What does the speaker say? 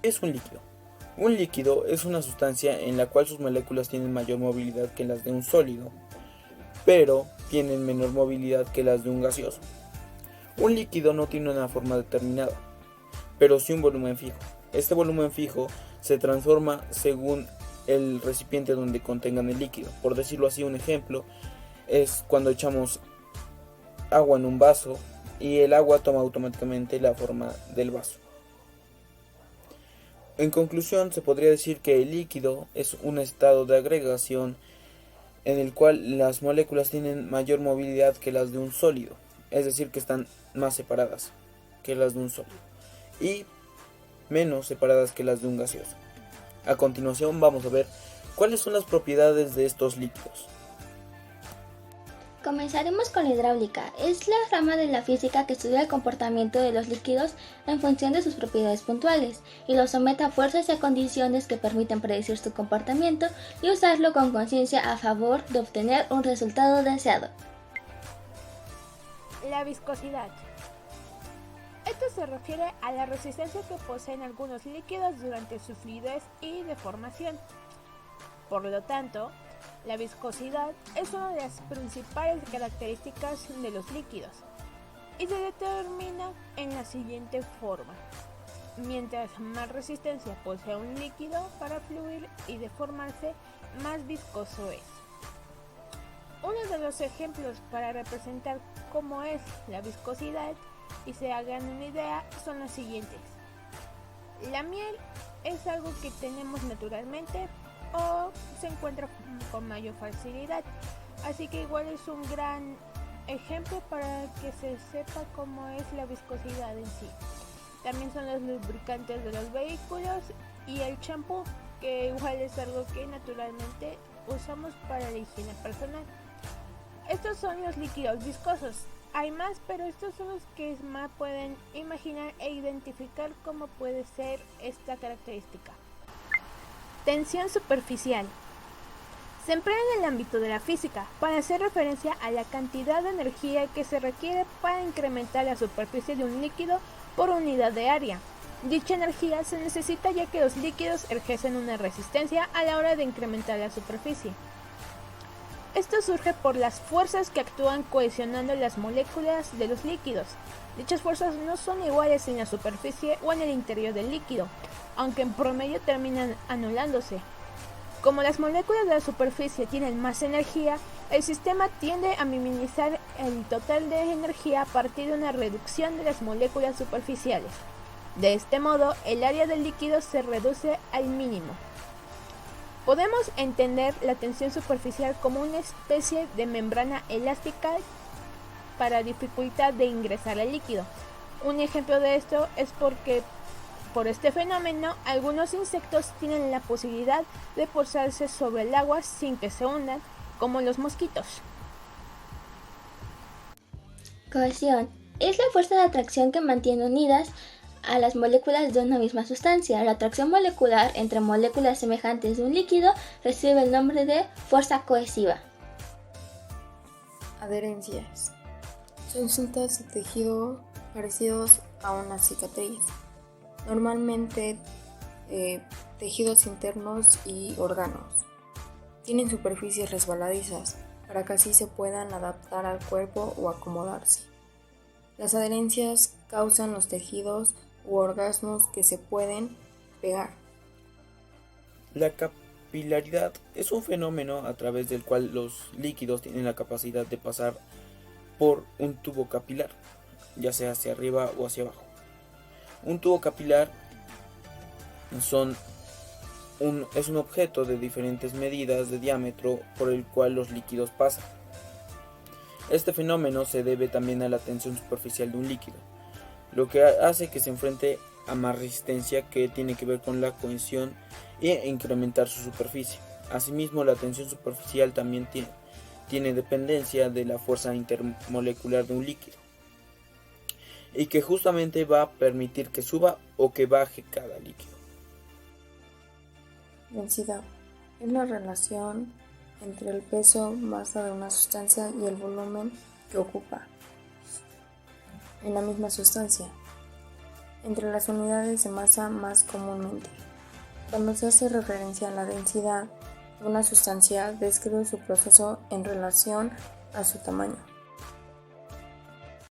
es un líquido? Un líquido es una sustancia en la cual sus moléculas tienen mayor movilidad que las de un sólido, pero tienen menor movilidad que las de un gaseoso. Un líquido no tiene una forma determinada, pero sí un volumen fijo. Este volumen fijo se transforma según el recipiente donde contengan el líquido. Por decirlo así, un ejemplo es cuando echamos agua en un vaso y el agua toma automáticamente la forma del vaso. En conclusión, se podría decir que el líquido es un estado de agregación en el cual las moléculas tienen mayor movilidad que las de un sólido, es decir, que están más separadas que las de un sólido y menos separadas que las de un gaseoso. A continuación vamos a ver cuáles son las propiedades de estos líquidos. Comenzaremos con la hidráulica. Es la rama de la física que estudia el comportamiento de los líquidos en función de sus propiedades puntuales y los somete a fuerzas y a condiciones que permiten predecir su comportamiento y usarlo con conciencia a favor de obtener un resultado deseado. La viscosidad. Esto se refiere a la resistencia que poseen algunos líquidos durante su fluidez y deformación. Por lo tanto, la viscosidad es una de las principales características de los líquidos y se determina en la siguiente forma. Mientras más resistencia posee un líquido para fluir y deformarse, más viscoso es. Uno de los ejemplos para representar cómo es la viscosidad y se hagan una idea son los siguientes. La miel es algo que tenemos naturalmente o se encuentra con mayor facilidad, así que igual es un gran ejemplo para que se sepa cómo es la viscosidad en sí. También son los lubricantes de los vehículos y el champú, que igual es algo que naturalmente usamos para la higiene personal. Estos son los líquidos viscosos. Hay más, pero estos son los que más pueden imaginar e identificar cómo puede ser esta característica. Tensión superficial. Se emplea en el ámbito de la física para hacer referencia a la cantidad de energía que se requiere para incrementar la superficie de un líquido por unidad de área. Dicha energía se necesita ya que los líquidos ejercen una resistencia a la hora de incrementar la superficie. Esto surge por las fuerzas que actúan cohesionando las moléculas de los líquidos. Dichas fuerzas no son iguales en la superficie o en el interior del líquido, aunque en promedio terminan anulándose. Como las moléculas de la superficie tienen más energía, el sistema tiende a minimizar el total de energía a partir de una reducción de las moléculas superficiales. De este modo, el área del líquido se reduce al mínimo. Podemos entender la tensión superficial como una especie de membrana elástica para dificultad de ingresar al líquido. Un ejemplo de esto es porque por este fenómeno algunos insectos tienen la posibilidad de posarse sobre el agua sin que se hundan, como los mosquitos. Cohesión. Es la fuerza de atracción que mantiene unidas a las moléculas de una misma sustancia. La atracción molecular entre moléculas semejantes de un líquido recibe el nombre de fuerza cohesiva. Adherencias. Son cintas de tejido parecidos a una cicatriz. Normalmente tejidos internos y órganos. Tienen superficies resbaladizas para que así se puedan adaptar al cuerpo o acomodarse. Las adherencias causan los tejidos u órganos que se pueden pegar. La capilaridad es un fenómeno a través del cual los líquidos tienen la capacidad de pasar por un tubo capilar, ya sea hacia arriba o hacia abajo. Un tubo capilar es un objeto de diferentes medidas de diámetro por el cual los líquidos pasan. Este fenómeno se debe también a la tensión superficial de un líquido, lo que hace que se enfrente a más resistencia, que tiene que ver con la cohesión e incrementar su superficie. Asimismo, la tensión superficial también tiene dependencia de la fuerza intermolecular de un líquido, y que justamente va a permitir que suba o que baje cada líquido. Densidad. Es la relación entre el peso, masa de una sustancia y el volumen que ocupa en la misma sustancia. entre las unidades de masa más comúnmente. Cuando se hace referencia a la densidad de una sustancia, describe su proceso en relación a su tamaño.